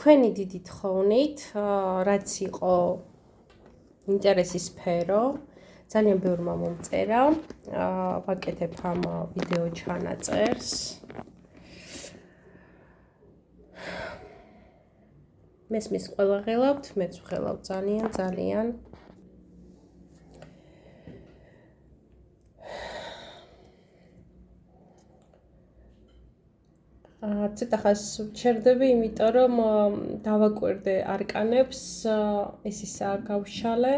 თქვენი დიდი თხოვნით, რაც იყო ინტერესის სფერო, ძალიან ბევრმა მომწერა, ვაკეთებ ამ ვიდეო ჩანაწერს. მესმის ყველა ღელავთ, მეც ვღელავ ძალიან. ცოტა ხანს ვჩერდები, იმიტომ რომ დავაკვირდე არკანებს, ეს ისაა გავშალე.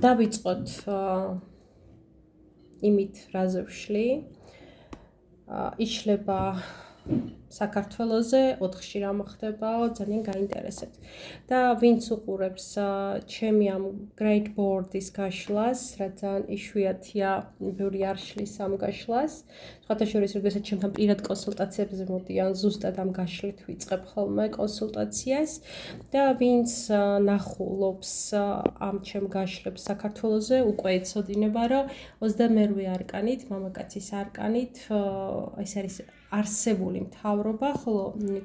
დავიწყოთ იმით, რაზე ვშლი. იშლება საქართველოზე 4-ში რა მოხდებაო, ძალიან გაინტერესებთ. და ვინც უყურებს ჩემი ამ Great Board-ის გაშლას, რაც ძალიან იშვიათია, ბევრი არ შლის ამ გაშლას. სხვათა შორის, როდესაც ჩემთან პირად კონსულტაციებზე მოდიან, ზუსტად ამ გაშლით ვიწყებ ხოლმე კონსულტაციას. და ვინც ნახულობს ამ ჩემ გაშლებს საქართველოზე, უკვე ეცოდინება, რომ 28 არკანით, მამაკაცის არკანით, ეს არის არსებული მთავრობა, ხოლო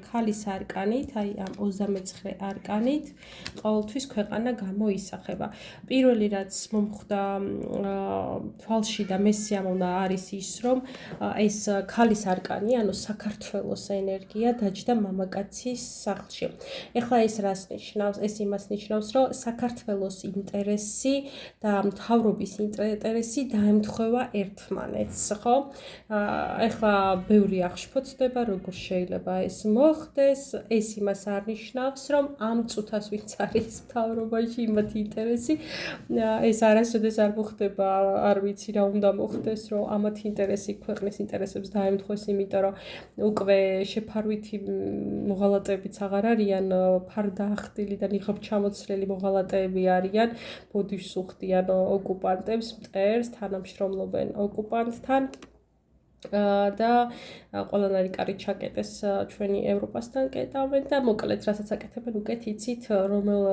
ქალის არკანით, აი ამ 29 არკანით, ყოველთვის ქვეყანა გამოისახება. პირველი რაც მომხვდა თვალში და მესიამოვნა არის ის, რომ ეს ქალის არკანი, ანუ საქართველოს ენერგია დაჯდა მამაკაცის სახლში. ეხლა ეს რას ნიშნავს? ეს იმას ნიშნავს, რომ საქართველოს ინტერესი და მთავრობის ინტერესი დაემთხვევა ერთმანეთს, ხო? ეხლა ბევრი აღშფოთდება, როგორ შეიძლება ეს მოხდეს. ეს იმას არ ნიშნავს, რომ ამ წუთას ვინც არის მთავრობაში, იმათი ინტერესი ეს არასოდეს არ მოხდება, არ ვიცი რა უნდა მოხდეს, რომ ამათი ინტერესი ქვეყნის ინტერესებს დაემთხვეს, იმიტომ რომ უკვე შეფარვითი მოღალატეებიც აღარ არიან, ფარდაახდილი და ნიღაბჩამოცლელი მოღალატეები არიან, ბოდიშს უხდიან ოკუპანტებს, მტერს, თანამშრომლობენ ოკუპანტთან. და ყველანაირი კარი ჩაკეტეს ჩვენი ევროპასთან კეტავენ და მოკლედ რასაც აკეთებენ უკეთ იცით რომელ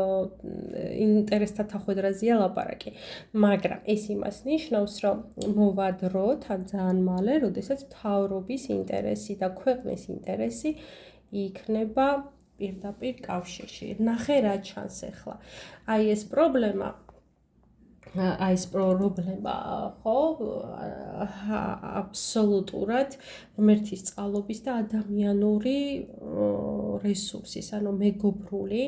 ინტერესთა თახვედრაზეა ლაპარაკი. მაგრამ ეს იმას ნიშნავს, რომ მოვა დრო თან ძალიან მალე, როდესაც მთავრობის ინტერესი და ქვეყნის ინტერესი იქნება პირდაპირ კავშირში. ნახე რა ჩანს ახლა. აი ეს პრობლემა ხო, აბსოლუტურად ღმერთის წყალობის და ადამიანური რესურსის, ანუ მეგობრული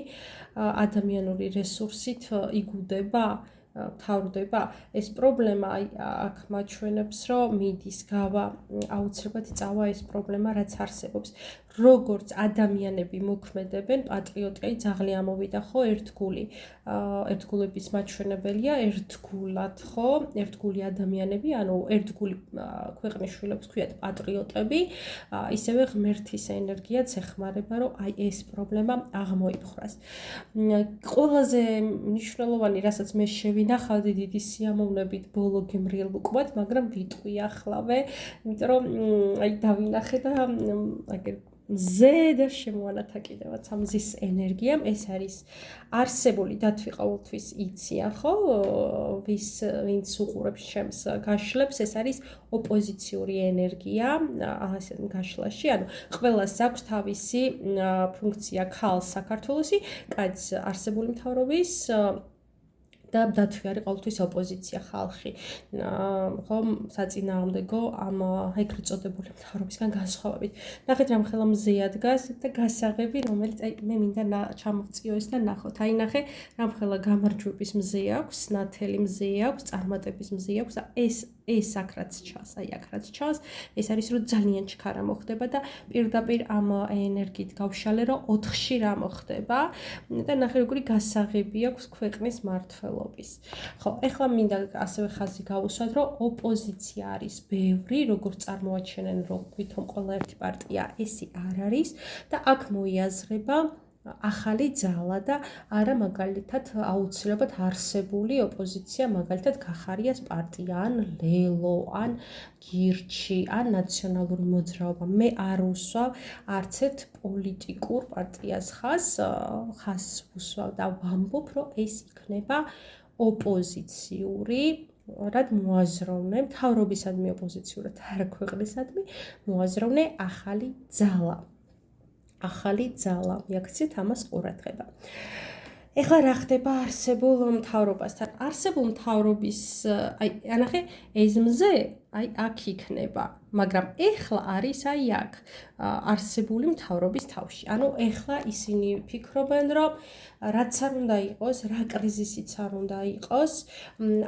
ადამიანური რესურსით იგუდება, თავრდება. ეს პრობლემა აქ მაჩვენებს, რომ მიდის გავა, აუცილებლად წავა ეს პრობლემა, რაც არსებობს. როგორც ადამიანები მოქმედებენ, პატრიოტი ძაღლი ამოვიდა, ხო, ერთგული. ერთგულების მაჩვენებელია ერთგულად, ხო, ერთგული ადამიანები, ანუ ერთგული ქვეყნის შვილებს ქვიათ პატრიოტები, ისევე ღმერთის ენერგიაც ეხმარება, რომ აი ეს პრობლემა აღმოიფხვრას. ყველაზე მნიშვნელოვანი, რასაც მე შევინახავდი დიდი სიამოვნებით ბოლო გემრიელ უკვლად, მაგრამ ვიტყვიახლავე, იმიტომ რომ აი დავინახე და აგერ მზე და შემოანათა კიდევაც ამ მზის ენერგიამ. ეს არის არსებული დათვი ყოველთვის იციან, ხო? ვინც უყურებს ჩემს გაშლებს, ეს არის ოპოზიციური ენერგია ამ გაშლაში, ანუ ყველას აქვს თავისი ფუნქცია ქალს საქართველოსი, კაცს არსებული მთავრობის და დათვი არის ყოველთვის ოპოზიცია ხალხი. ხო, საწინააღმდეგო ამ ეგრეთ წოდებული მთავრობისგან განსხვავებით. ნახეთ რამხელა მზეა დგას და გასაღები, რომელიც აი მე მინდა ჩამოვწიო ეს და ნახოთ. აი ნახე რამხელა გამარჯვების მზე აქვს, ნათელი მზე აქვს, წარმატების მზე აქვს და ეს აქ რაც ჩანს, აი აქ რაც ჩანს, ეს არის რომ ძალიან ჩქარა მოხდება და პირდაპირ ამ ენერგიით გავშალე, რომ 4-ში რა მოხდება და ნახე როგორი გასაღები აქვს ქვეყნის მართლობის. ხო, ეხლა მინდა ასევე ხაზი გავუსვათ, რომ ოპოზიცია არის ბევრი, როგორც წარმოაჩენენ, რომ თვითონ ყველა ერთი პარტია ესი არ არის და აქ მოიაზრება ახალი ძალა და არა მაგალითად აუცილებლად არსებული ოპოზიცია, მაგალითად გახარიას პარტია, ან ლელო, ან გირჩი, ან ნაციონალური მოძრაობა. მე არ უსვავ არც ერთ პოლიტიკურ პარტიას ხაზს უსვავ და ვამბობ, რომ ეს იქნება ოპოზიციური რად მოაზროვნე მთავრობისადმი ოპოზიციურად არა ქვეყნისადმი მოაზროვნე ახალი ძალა მიაქციეთ ამას ყურადღება. ეხლა რა ხდება არსებულ მთავრობასთან? არსებულ მთავრობის ანახე ეს მზე აქ იქნება, მაგრამ ეხლა არის აქ არსებული მთავრობის თავში. ანუ ეხლა ისინი ფიქრობენ, რომ რაც არ უნდა იყოს, რა კრიზისიც არ უნდა იყოს,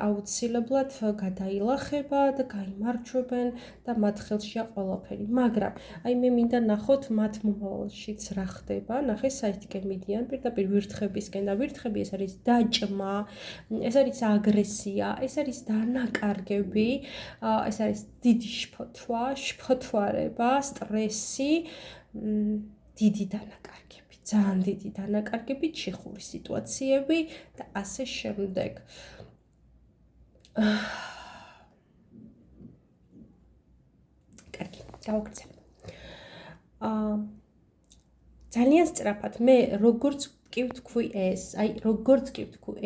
აუცილებლად გადაილახება და გაიმარჯვებენ და მათ ხელშია ყველაფერი. მაგრამ მე მინდა ნახოთ მათ მომავალშიც რა ხდება. ნახე საერთკენ მიდიან პირდაპირ ვირთხებისკენ და ვირთხები ეს არის დაჭმა, ეს არის აგრესია, ეს არის დანაკარგები, ეს არის დიდი შფოთვარება, სტრესი, დიდი დანაკარგები, ძალიან დიდი დანაკარგები, ჩიხური სიტუაციები და ასე შემდეგ. კარგი, გავაგრძელებ. ძალიან სწრაფად მე როგორც კი ვთქვი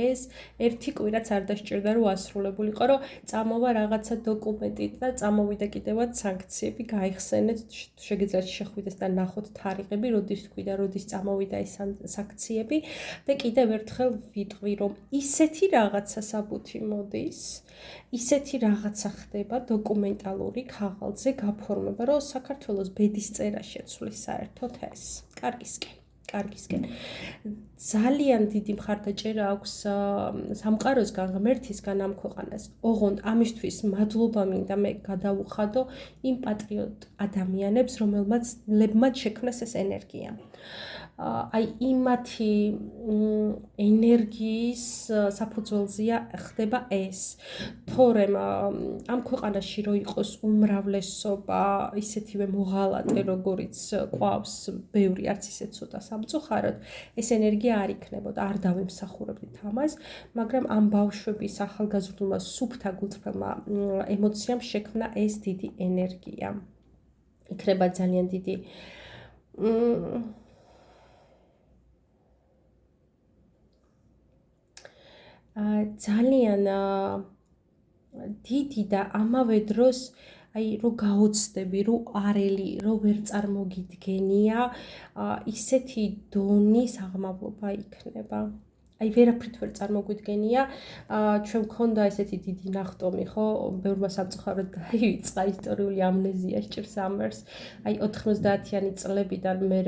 ეს, ერთი კვირაც არ დასჭირდა რომ ასრულებულიყო, რომ წამოვა რაღაცა დოკუმენტი და წამოვიდა კიდევაც სანქციები გაიხსენეთ, შეგიძლიათ შეხვიდეს და ნახოთ თარიღები, როდის თქვი და როდის წამოვიდა ეს სანქციები და კიდევ ერთხელ ვიტყვი, რომ ისეთი რაღაცა საბუთი მოდის, ისეთი რაღაცა ხდება დოკუმენტალური ქაღალდზე გაფორმება, რომ საქართველოს ბედის წერა შეცვლის საერთოდ ეს. კარგისკენ. ძალიან დიდი მხარდაჭერა აქვს სამყაროსგან, ღმერთისგან ამ ქვეყანას. ოღონდ ამისთვის მადლობა მინდა მე გადავუხადო იმ პატრიოტ ადამიანებს, რომლებმაც შექმნეს ეს ენერგია. იმათი ენერგიის საფუძველზეა ხდება ეს. თორემ ამ ქვეყანაში რო იყოს უმრავლესობა ისეთივე მოღალატე, როგორიც ყავს ბევრი, არც ისე ცოტა სამწუხაროდ, ეს ენერგია არ იქნებოდა, არ დავიმსახურებდით ამას, მაგრამ ამ ბავშვების ახალგაზრდულმა სუფთა გულწრფელმა ემოციამ შექმნა ეს დიდი ენერგია. იქნება ძალიან დიდი ძალიან დიდი და ამავე დროს რო გაოცდები, რო არელი, რო ვერ წარმოგიდგენია, ისეთი დონის აღმავლობა იქნება. ვერაფრით ვერ წარმოგვიდგენია, ჩვენ მქონდა ესეთი დიდი ნახტომი, ხო, ბევრმა სამწუხაროდ დაივიწყა ისტორიული ამნეზია სჭირს ამერს. 90-იანი წლებიდან მე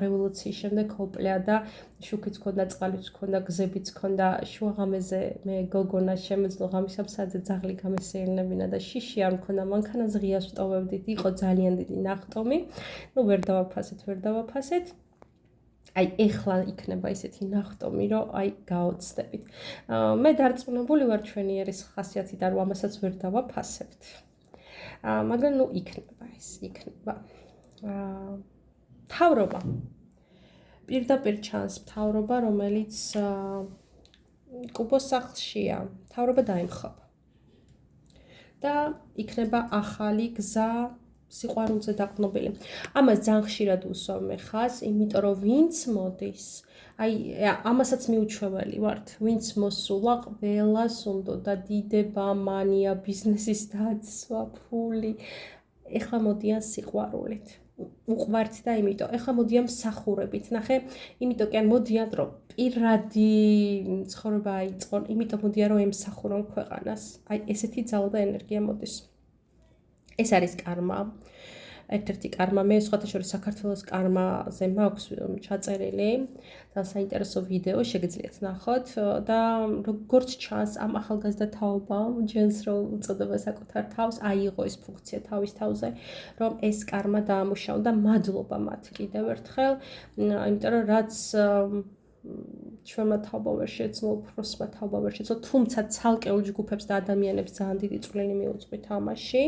რევოლუციის შემდეგ ოპლია და შუქიც ქონდა, წყალიც ქონდა, გზებიც ქონდა, შუაღამეზე მე გოგონა შემეძლო ღამისამსაძე ძაღლი გამესეირნებინა და შიში არ მქონდა, მანქანას ღიას ვტოვებდით, იყო ძალიან დიდი ნახტომი. ვერ დავაფასეთ. ეხლა იქნება ისეთი ნახტომი, რომ გაოცდებით. მე დარწმუნებული ვარ ჩვენი ერის ხასიათიდან, რომ ამასაც ვერ დავაფასებთ. მაგრამ იქნება ეს, იქნება. მთავრობა. პირდაპირ ჩანს მთავრობა, რომელიც კუბოს სახლშია. მთავრობა დაემხობა. და იქნება ახალი გზა სიყვარულზე დაყრდნობილი. ამას ძალიან ხშირად უსვამე ხას, იმიტომ რომ ვინც მოდის, ამასაც მიუჩვეველი ვართ, ვინც მოსულა, ყველას უნდა დიდება, მანია, ბიზნესის დაცვა, ფული. ეხლა მოდიან სიყვარულით. უყვართ და იმიტომ, ეხლა მოდიან მსახურებით. ნახე, იმიტომ კი ან მოდიან, რომ პირადი ცხოვრება აიწყონ, იმიტომ მოდიან, რომ ემსახურონ ქვეყანას. ესეთი ძალა და ენერგია მოდის. ეს არის კარმა. ერთ-ერთი კარმა, მე სხვათა შორის საქართველოს კარმაზე მაქვს ჩაწერილი და საინტერესო ვიდეო შეგიძლიათ ნახოთ და როგორც ჩანს ამ ახალგაზრდა თაობამ ჯენს რო უწოდება საკუთარ თავს, აიღო ეს ფუნქცია თავის თავზე, რომ ეს კარმა დაამუშავა და მადლობა მათ კიდევ ერთხელ, იმიტომ რომ რაც ჩვენმა თაობამ ვერ შეეძლო, უფროსმა თაობამ ვერ შეეძლო, თუმცა ცალკეულ ჯგუფებს და ადამიანებს ძალიან დიდი წვლილი მიუძღვით ამაში.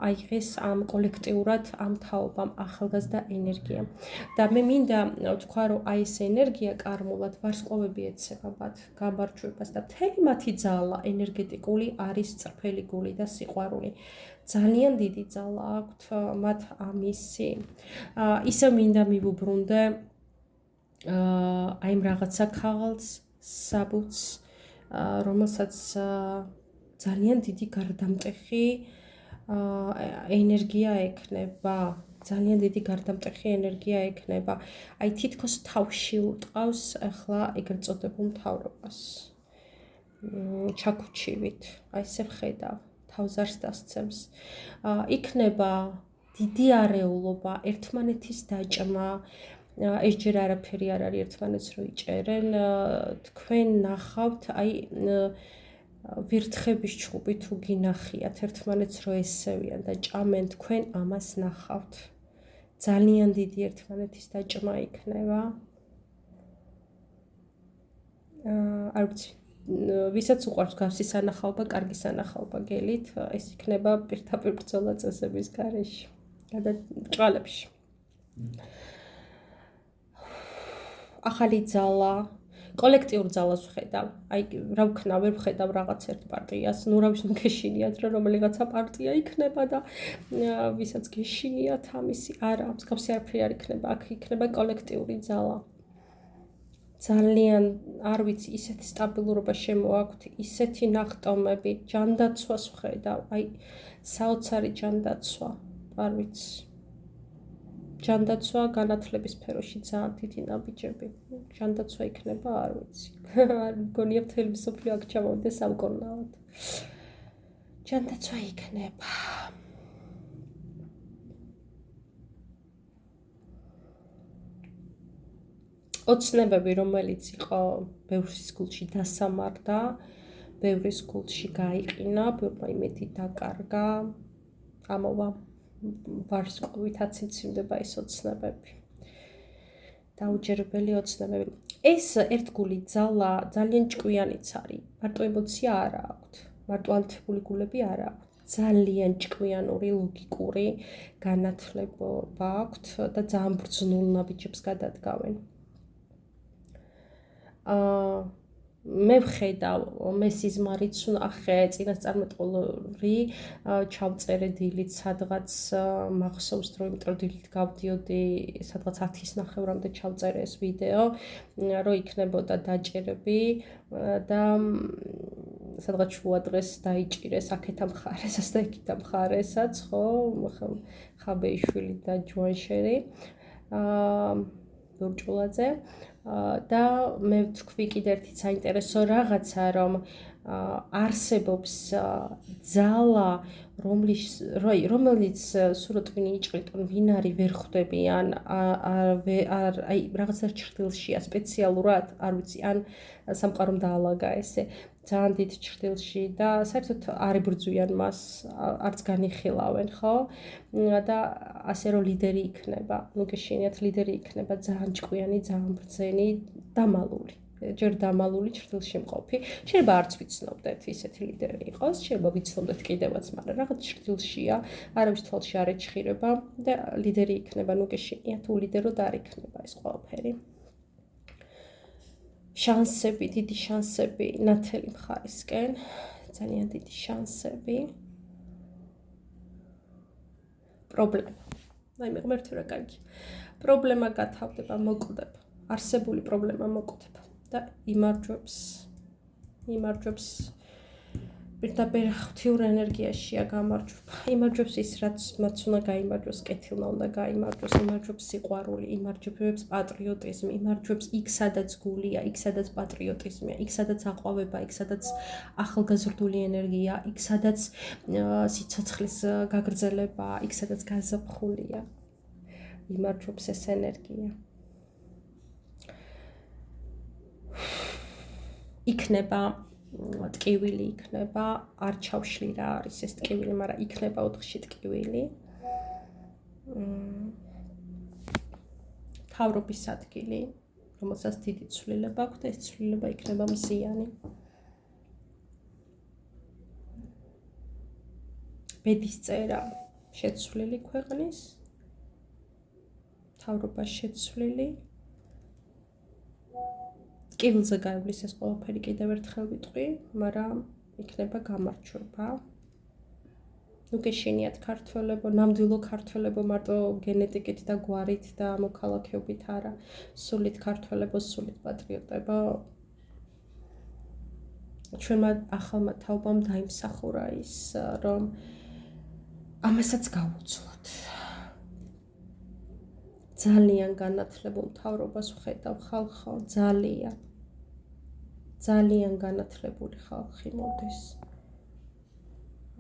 აიღეს ამ კოლექტიურად ამ თაობამ ახალგაზრდა ენერგია. და მე მინდა ვთქვა, რომ ეს ენერგია კარმულად ვარსკვლავები ეცემა მათ გამარჯვებას და მთელი მათი ძალა ენერგეტიკული არის წრფელი გული და სიყვარული. ძალიან დიდი ძალა აქვთ მათ ამისი. ისე მინდა მივუბრუნდე იმ რაღაცა ქაღალდს, საბუთს, რომელსაც ძალიან დიდი გარდამტეხი ენერგია ექნება. ძალიან დიდი გარდამტეხი ენერგია ექნება. აი თითქოს თავში უტყავს ახლა ეგრეთ წოდებულ მთავრობას. ჩაქუჩივით, აი ესე ვხედავ, თავზარს დასცემს. იქნება დიდი არეულობა, ერთმანეთის დაჭმა. ეს ჯერ არაფერი არ არის ერთმანეთს რო იჭერენ. თქვენ ნახავთ, აი ვირთხების ჩხუბი თუ გინახიათ ერთმანეთს რო ესევიან და ჭამენ, თქვენ ამას ნახავთ. ძალიან დიდი ერთმანეთის დაჭმა იქნება. არ ვიცი, ვისაც უყვარს გავსი სანახაობა, კარგი სანახაობა გელით, ეს იქნება პირდაპირ ბრძოლა წესების გარეშე, გადაჭყალებში. ახალი ძალა, კოლექტიურ ძალას ვხედავ. აი, რა ვქნა, ვერ ვხედავ რაღაც ერთ პარტიას. ნუ რა ვიცი, გეშინიათ რა რომელიღაცა პარტია იქნება და ვისაც გეშინიათ ამისი, არა, მსგავსი არაფერი არ იქნება, აქ იქნება კოლექტიური ძალა. ძალიან, არ ვიცი, ისეთი სტაბილურობა შემოაქვთ, ისეთი ნახტომები, ჯანდაცვას ვხედავ, აი, საოცარი ჯანდაცვა, არ ვიცი. ჯანდაცვა განათლების სფეროში ძალიან დიდი ნაბიჯები. ჯანდაცვა იქნება, არ ვიცი. არ მგონია მთელი მსოფლიო აქ ჩამოვიდეს სამკურნალოდ. ჯანდაცვა იქნება. ოცნებები, რომელიც იყო ბევრის გულში დასამარდა, ბევრის გულში გაიყინა, ბევრმა იმედი დაკარგა, ამოვა. ვარსკვლავით აციმციმდება ეს ოცნებები. დაუჯერებელი ოცნებები. ეს ერთგული ძალა ძალიან ჭკვიანიც არის. მარტო ემოცია არ აქვთ. მარტო ანთებული გულები არ აქვთ. ძალიან ჭკვიანური, ლოგიკური განათლება აქვთ და ძალიან ბრძნულ ნაბიჯებს გადადგავენ. მე ვხედავ, მე სიზმარიც ნახე, წინასწარმეტყველური ჩავწერე დილით სადღაც მახსოვს რომ იმიტომ დილით გავდიოდი სადღაც 10-ის ნახევრამდე ჩავწერე ეს ვიდეო, რომ იქნებოდა დაჭერები და სადღაც შუა დღეს დაიჭირეს აქეთ ამხარესაც და იქით ამხარესაც, ხო, ხაბეიშვილი და ჯუანშერი ბურჭულაძე და მე ვთქვი კიდე ერთი საინტერესო რაღაცა, რომ არსებობს ძალა, რომელიც სუროტვინი იჭრიტონ ვინ არის ვერ ხვდებიან, აი რაღაცა ჭრდილშია სპეციალურად, არ ვიცი, ან სამყარომ დაალაგა ესე. ძალიან დიდ ჭრდილში და საერთოდ არ იბრძვიან მას, არც განიხილავენ, ხო? და ასე რომ ლიდერი იქნება, ნუ გეშინიათ ლიდერი იქნება ძალიან ჭკვიანი, ძალიან ბრძენი, დამალული. ჯერ დამალული ჭრდილში მყოფი. შეიძლება არც ვიცნობდეთ ისეთი ლიდერი იყოს, შეიძლება ვიცნობდეთ კიდევაც, მაგრამ რაღაც ჭრდილშია, არავის თვალში არ ეჩხირება და ლიდერი იქნება, ნუ გეშინიათ ულიდერო და არ იქნება ეს ყველაფერი. შანსები, დიდი შანსები ნათელი მხარისკენ, ძალიან დიდი შანსები. პრობლემა. აი მე ღმერთი რა კარგი. პრობლემა გათავდება, მოკვდება. არსებული პრობლემა მოკვდება და იმარჯვებს პირდაპირ ღვთიურ ენერგიაშია გამარჯვება. იმარჯვებს ის, რაც მათ უნდა გაიმარჯვოს, კეთილმა უნდა გაიმარჯვოს, იმარჯვებს სიყვარული, იმარჯვებს პატრიოტიზმი, იმარჯვებს იქ, სადაც გულია, იქ, სადაც პატრიოტიზმია, იქ, სადაც აყვავება, იქ, სადაც ახალგაზრდული ენერგია, იქ, სადაც სიცოცხლის გაგრძელება, იქ, სადაც გაზაფხულია. იმარჯვებს ეს ენერგია. იქნება ტკივილი იქნება, არ ჩავშლი რა არის ეს ტკივილი, მაგრამ იქნება 4-ში ტკივილი. მთავრობის ადგილი, რომელსაც დიდი ცვლილება აქვს და ეს ცვლილება იქნება მზიანი. ბედის წერა შეცვლილი ქვეყნის, მთავრობა შეცვლილი. ტკივილზე გაივლის ეს ყველაფერი კიდევ ერთხელ ვიტყვი, მაგრამ იქნება გამარჯვება. ნუ გეშინიათ ქართველებო, ნამდვილო ქართველებო, მარტო გენეტიკით და გვარით და მოქალაქეობით არა, სულით ქართველებო, სულით პატრიოტებო. ჩვენმა ახალმა თაობამ დაიმსახურა ის, რომ ამასაც გავუძლოთ. ძალიან განათლებულ მთავრობას ვხედავ ხალხო, ძალიან განათლებული ხალხი მოდის.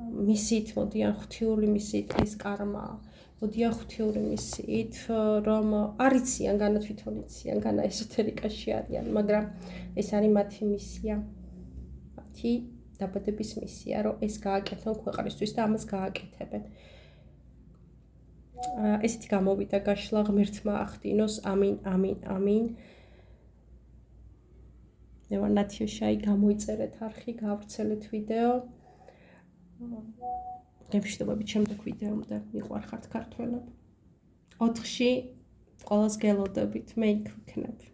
მისით მოდიან ღვთიური მისით ეს კარმა, მოდიან ღვთიური მისით, რომ არ იციან, განა თვითონ იციან, განა ესოთერიკაში არიან, მაგრამ ეს არის მათი მისია. მათი დაბადების მისია, რომ ეს გააკეთონ ქვეყნისთვის და ამას გააკეთებენ. ესეთი გამოვიდა გაშლა, ღმერთმა ახდინოს, ამინ, ამინ, ამინ. მე ვარ ნათიოშაი, გამოიწერეთ არხი, გავრცელეთ ვიდეო. გემშვიდობებით შემდეგ ვიდეომდე, მიყვარხართ ქართველები. 4-ში ყველას გელოდებით, მე იქ ვიქნები.